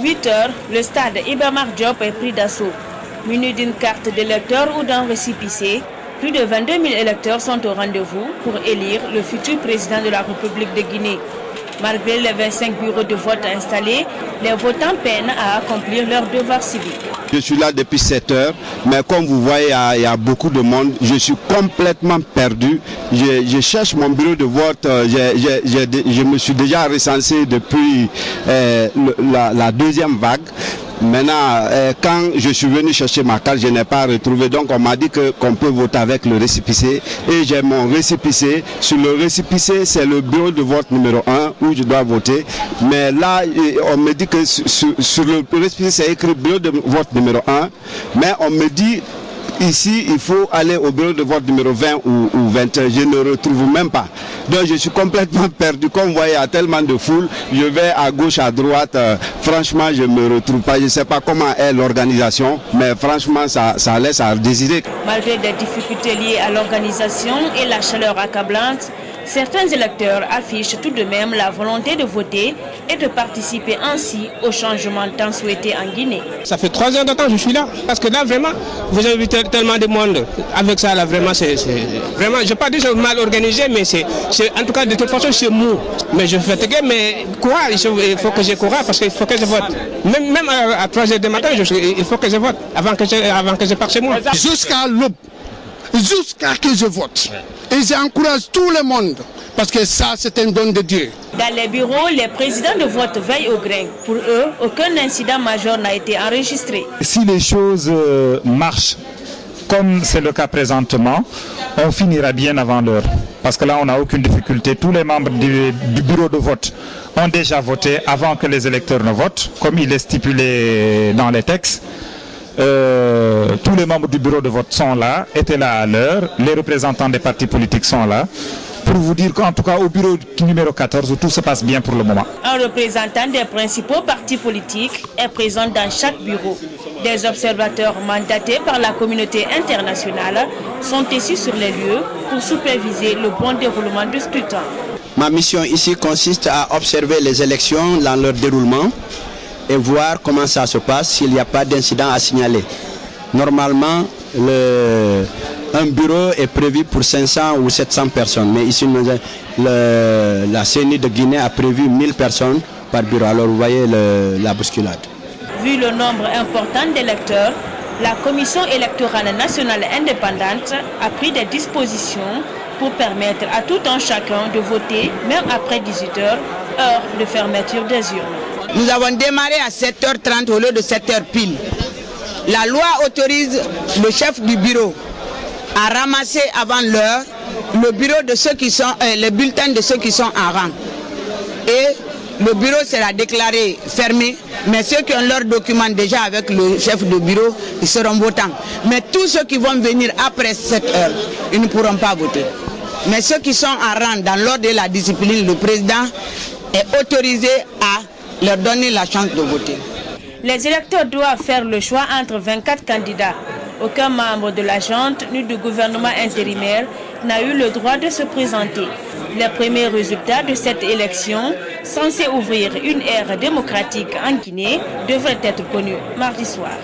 8 heures, le stade Iba Mar Diop est pris d'assaut. Muni d'une carte d'électeur ou d'un récépissé, plus de 22 000 électeurs sont au rendez-vous pour élire le futur président de la République de Guinée. Malgré les 25 bureaux de vote installés, les votants peinent à accomplir leur devoir civique. Je suis là depuis 7 heures, mais comme vous voyez, il y a beaucoup de monde. Je suis complètement perdu. Je cherche mon bureau de vote. Je me suis déjà recensé depuis la deuxième vague. Maintenant, quand je suis venu chercher ma carte, je n'ai pas retrouvé. Donc on m'a dit qu'on peut voter avec le récépissé. Et j'ai mon récépissé. Sur le récépissé, c'est le bureau de vote numéro 1 où je dois voter. Mais là, on me dit que sur le récépissé, c'est écrit bureau de vote numéro 1. Mais on me dit ici, il faut aller au bureau de vote numéro 20 ou 21. Je ne retrouve même pas. Donc je suis complètement perdu. Comme vous voyez, il y a tellement de foule. Je vais à gauche, à droite. Franchement, je ne me retrouve pas. Je ne sais pas comment est l'organisation, mais franchement, ça laisse à désirer. Malgré des difficultés liées à l'organisation et la chaleur accablante, certains électeurs affichent tout de même la volonté de voter et de participer ainsi au changement tant souhaité en Guinée. Ça fait 3 heures de temps que je suis là. Parce que là, vraiment, vous avez vu tellement de monde. Avec ça, là, vraiment, vraiment, je ne vais pas dire que c'est mal organisé, mais en tout cas, de toute façon, c'est mou. Mais je suis fatigué, mais courage, il faut que j'ai courage parce qu'il faut que je vote. Même à 3 heures du matin, il faut que je vote avant que je parte chez moi. Jusqu'à l'aube. Jusqu'à que je vote. Et j'encourage tout le monde, parce que ça, c'est un don de Dieu. Dans les bureaux, les présidents de vote veillent au grain. Pour eux, aucun incident majeur n'a été enregistré. Si les choses marchent comme c'est le cas présentement, on finira bien avant l'heure. Parce que là, on n'a aucune difficulté. Tous les membres du bureau de vote ont déjà voté avant que les électeurs ne votent, comme il est stipulé dans les textes. Tous les membres du bureau de vote sont là, étaient là à l'heure, les représentants des partis politiques sont là, pour vous dire qu'en tout cas au bureau numéro 14, tout se passe bien pour le moment. Un représentant des principaux partis politiques est présent dans chaque bureau. Des observateurs mandatés par la communauté internationale sont ici sur les lieux pour superviser le bon déroulement du scrutin. Ma mission ici consiste à observer les élections dans leur déroulement et voir comment ça se passe s'il n'y a pas d'incident à signaler. Normalement, un bureau est prévu pour 500 ou 700 personnes, mais ici la CENI de Guinée a prévu 1000 personnes par bureau. Alors vous voyez la bousculade. Vu le nombre important d'électeurs, la Commission électorale nationale indépendante a pris des dispositions pour permettre à tout un chacun de voter, même après 18 heures, heure de fermeture des urnes. Nous avons démarré à 7h30 au lieu de 7h pile. La loi autorise le chef du bureau à ramasser avant l'heure le bureau de ceux qui sont, les bulletins de ceux qui sont en rang. Et le bureau sera déclaré fermé, mais ceux qui ont leurs documents déjà avec le chef de bureau, ils seront votants. Mais tous ceux qui vont venir après 7 heures, ils ne pourront pas voter. Mais ceux qui sont en rang dans l'ordre de la discipline, le président est autorisé à leur donner la chance de voter. Les électeurs doivent faire le choix entre 24 candidats. Aucun membre de la junte ni du gouvernement intérimaire n'a eu le droit de se présenter. Les premiers résultats de cette élection, censée ouvrir une ère démocratique en Guinée, devraient être connus mardi soir.